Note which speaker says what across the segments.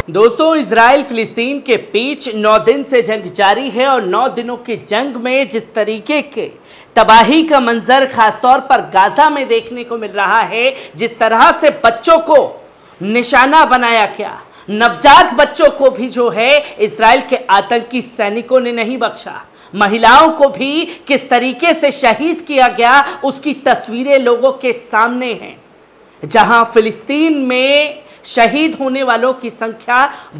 Speaker 1: दोस्तों, इजराइल फिलिस्तीन के बीच 9 दिन से जंग जारी है और 9 दिनों की जंग में जिस तरीके के तबाही का मंजर खासतौर पर गाजा में देखने को मिल रहा है, जिस तरह से बच्चों को निशाना बनाया गया, नवजात बच्चों को भी जो है इजराइल के आतंकी सैनिकों ने नहीं बख्शा, महिलाओं को भी किस तरीके से शहीद किया गया उसकी तस्वीरें लोगों के सामने हैं। जहां फिलिस्तीन में शहीद होने वालों की संख्या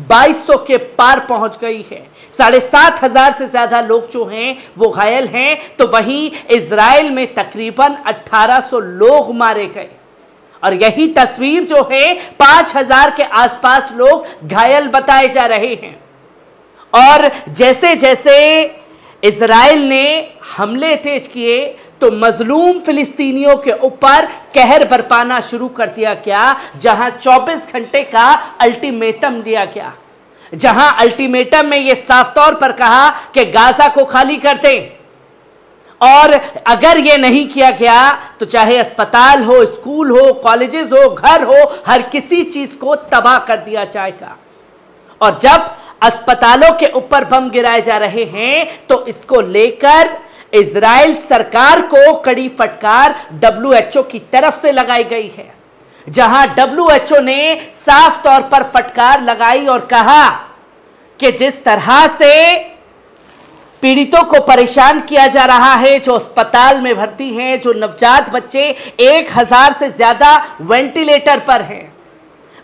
Speaker 1: 2200 के पार पहुंच गई है, 7500 से ज्यादा लोग जो हैं वो घायल हैं, तो वहीं इजराइल में तकरीबन 1800 लोग मारे गए और यही तस्वीर जो है 5000 के आसपास लोग घायल बताए जा रहे हैं। और जैसे जैसे इजराइल ने हमले तेज किए तो मजलूम फिलिस्तीनियों के ऊपर कहर बरपाना शुरू कर दिया गया, जहां 24 घंटे का अल्टीमेटम दिया गया, जहां अल्टीमेटम में यह साफ तौर पर कहा कि गाजा को खाली कर दें और अगर यह नहीं किया गया तो चाहे अस्पताल हो, स्कूल हो, कॉलेजेस हो, घर हो, हर किसी चीज को तबाह कर दिया जाएगा। और जब अस्पतालों के ऊपर बम गिराए जा रहे हैं तो इसको लेकर इजराइल सरकार को कड़ी फटकार WHO की तरफ से लगाई गई है, जहां WHO ने साफ तौर पर फटकार लगाई और कहा कि जिस तरह से पीड़ितों को परेशान किया जा रहा है, जो अस्पताल में भर्ती हैं, जो नवजात बच्चे 1000 से ज्यादा वेंटिलेटर पर हैं,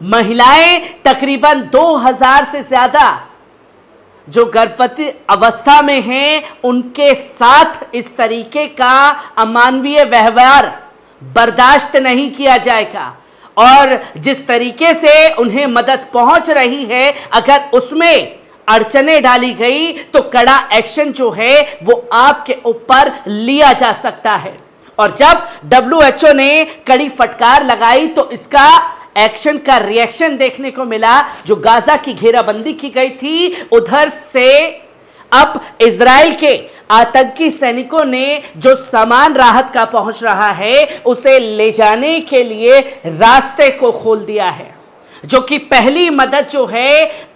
Speaker 1: महिलाएं तकरीबन 2000 से ज्यादा जो गर्भवती अवस्था में हैं, उनके साथ इस तरीके का अमानवीय व्यवहार बर्दाश्त नहीं किया जाएगा। और जिस तरीके से उन्हें मदद पहुंच रही है, अगर उसमें अड़चनें डाली गई तो कड़ा एक्शन जो है वो आपके ऊपर लिया जा सकता है। और जब WHO ने कड़ी फटकार लगाई तो इसका एक्शन का रिएक्शन देखने को मिला। जो गाजा की घेराबंदी की गई थी, उधर से अब इजराइल के आतंकी सैनिकों ने जो सामान राहत का पहुंच रहा है उसे ले जाने के लिए रास्ते को खोल दिया है, जो कि पहली मदद जो है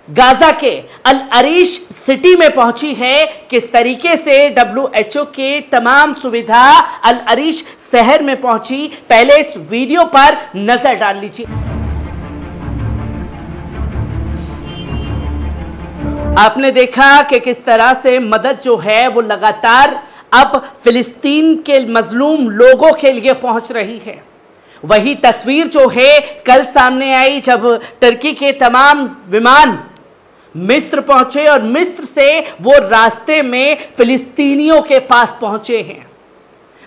Speaker 1: गाजा के अल अरीश सिटी में पहुंची है। किस तरीके से WHO के तमाम सुविधा अल अरीश शहर में पहुंची, पहले इस वीडियो पर नजर डाल लीजिए। आपने देखा कि किस तरह से मदद जो है वो लगातार अब फिलिस्तीन के मजलूम लोगों के लिए पहुंच रही है। वही तस्वीर जो है कल सामने आई जब तुर्की के तमाम विमान मिस्र पहुंचे और मिस्र से वो रास्ते में फिलिस्तीनियों के पास पहुंचे हैं,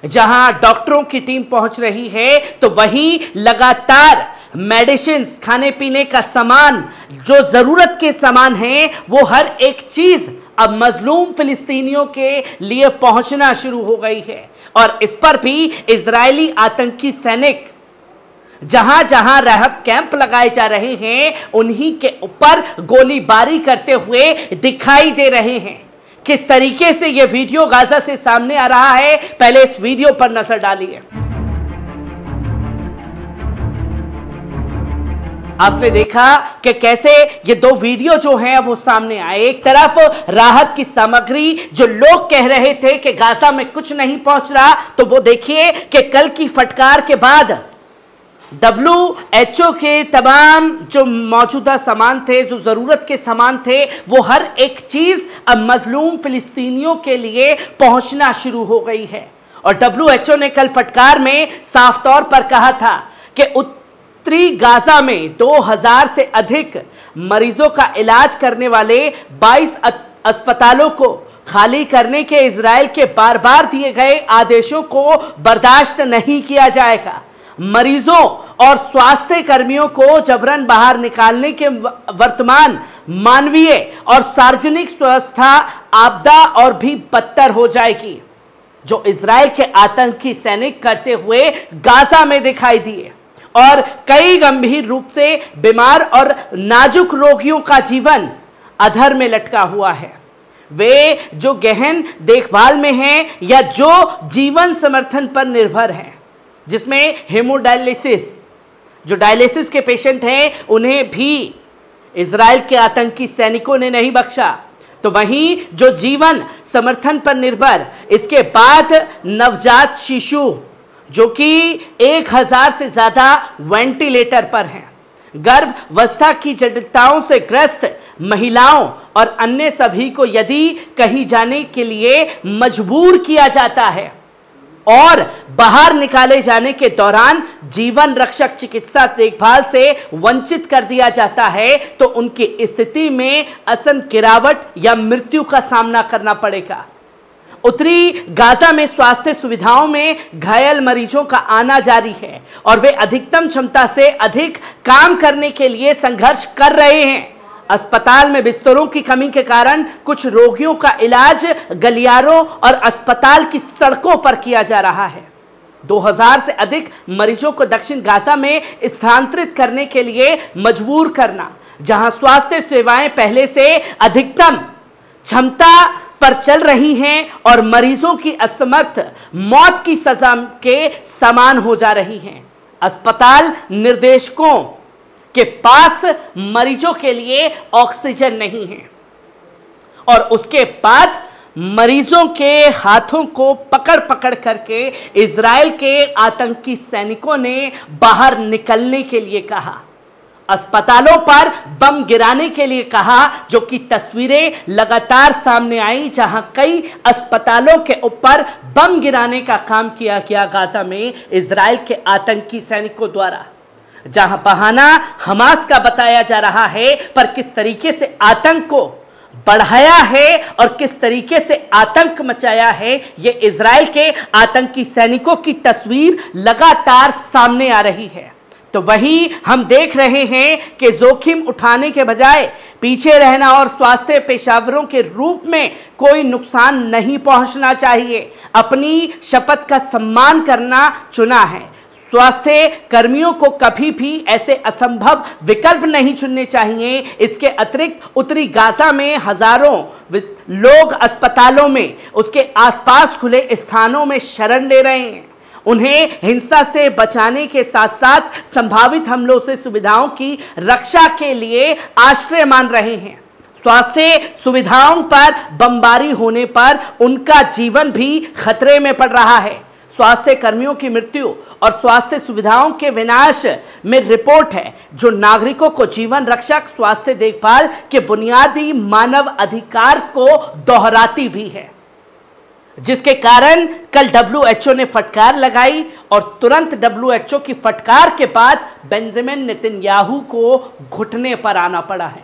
Speaker 1: जहां डॉक्टरों की टीम पहुंच रही है, तो वहीं लगातार मेडिसिन्स, खाने पीने का सामान, जो जरूरत के सामान हैं, वो हर एक चीज अब मजलूम फिलिस्तीनियों के लिए पहुंचना शुरू हो गई है। और इस पर भी इजरायली आतंकी सैनिक जहां जहां राहत कैंप लगाए जा रहे हैं, उन्हीं के ऊपर गोलीबारी करते हुए दिखाई दे रहे हैं। किस तरीके से यह वीडियो गाजा से सामने आ रहा है, पहले इस वीडियो पर नजर डालिए। आपने देखा कि कैसे ये दो वीडियो जो हैं वो सामने आए। एक तरफ राहत की सामग्री, जो लोग कह रहे थे कि गाजा में कुछ नहीं पहुंच रहा, तो वो देखिए कि कल की फटकार के बाद WHO के तमाम जो मौजूदा सामान थे, जो जरूरत के सामान थे, वो हर एक चीज अब मजलूम फिलिस्तीनियों के लिए पहुंचना शुरू हो गई है। और WHO ने कल फटकार में साफ तौर पर कहा था कि उत्तरी गाजा में 2000 से अधिक मरीजों का इलाज करने वाले 22 अस्पतालों को खाली करने के इजराइल के बार बार दिए गए आदेशों को बर्दाश्त नहीं किया जाएगा। मरीजों और स्वास्थ्य कर्मियों को जबरन बाहर निकालने के वर्तमान मानवीय और सार्वजनिक व्यवस्था आपदा और भी बदतर हो जाएगी, जो इजराइल के आतंकी सैनिक करते हुए गाजा में दिखाई दिए। और कई गंभीर रूप से बीमार और नाजुक रोगियों का जीवन अधर में लटका हुआ है। वे जो गहन देखभाल में हैं या जो जीवन समर्थन पर निर्भर हैं, जिसमें हेमोडायलिसिस, जो डायलिसिस के पेशेंट हैं, उन्हें भी इजराइल के आतंकी सैनिकों ने नहीं बख्शा। तो वहीं जो जीवन समर्थन पर निर्भर, इसके बाद नवजात शिशु जो कि 1000 से ज्यादा वेंटिलेटर पर हैं, गर्भावस्था की जटिलताओं से ग्रस्त महिलाओं और अन्य सभी को यदि कहीं जाने के लिए मजबूर किया जाता है और बाहर निकाले जाने के दौरान जीवन रक्षक चिकित्सा देखभाल से वंचित कर दिया जाता है, तो उनकी स्थिति में असन गिरावट या मृत्यु का सामना करना पड़ेगा। उत्तरी गाजा में स्वास्थ्य सुविधाओं में घायल मरीजों का आना जारी है और वे अधिकतम क्षमता से अधिक काम करने के लिए संघर्ष कर रहे हैं। अस्पताल में बिस्तरों की कमी के कारण कुछ रोगियों का इलाज गलियारों और अस्पताल की सड़कों पर किया जा रहा है। 2000 से अधिक मरीजों को दक्षिण गाजा में स्थानांतरित करने के लिए मजबूर करना, जहां स्वास्थ्य सेवाएं पहले से अधिकतम क्षमता पर चल रही हैं और मरीजों की असमर्थ मौत की सजा के समान हो जा रही हैं। अस्पताल निर्देशकों के पास मरीजों के लिए ऑक्सीजन नहीं है और उसके बाद मरीजों के हाथों को पकड़ पकड़ करके इजराइल के आतंकी सैनिकों ने बाहर निकलने के लिए कहा, अस्पतालों पर बम गिराने के लिए कहा, जो कि तस्वीरें लगातार सामने आई जहां कई अस्पतालों के ऊपर बम गिराने का काम किया गया गाजा में इजराइल के आतंकी सैनिकों द्वारा, जहां बहाना हमास का बताया जा रहा है, पर किस तरीके से आतंक को बढ़ाया है और किस तरीके से आतंक मचाया है, ये इजराइल के आतंकी सैनिकों की तस्वीर लगातार सामने आ रही है। तो वहीं हम देख रहे हैं कि जोखिम उठाने के बजाय पीछे रहना और स्वास्थ्य पेशेवरों के रूप में कोई नुकसान नहीं पहुंचना चाहिए, अपनी शपथ का सम्मान करना चुना है। स्वास्थ्य कर्मियों को कभी भी ऐसे असंभव विकल्प नहीं चुनने चाहिए। इसके अतिरिक्त उत्तरी गाजा में हजारों लोग अस्पतालों में, उसके आसपास खुले स्थानों में शरण ले रहे हैं। उन्हें हिंसा से बचाने के साथ साथ संभावित हमलों से सुविधाओं की रक्षा के लिए आश्रय मान रहे हैं। स्वास्थ्य सुविधाओं पर बमबारी होने पर उनका जीवन भी खतरे में पड़ रहा है। स्वास्थ्य कर्मियों की मृत्यु और स्वास्थ्य सुविधाओं के विनाश में रिपोर्ट है, जो नागरिकों को जीवन रक्षक स्वास्थ्य देखभाल के बुनियादी मानव अधिकार को दोहराती भी है, जिसके कारण कल WHO ने फटकार लगाई और तुरंत WHO की फटकार के बाद बेंजामिन नेतन्याहू को घुटने पर आना पड़ा है।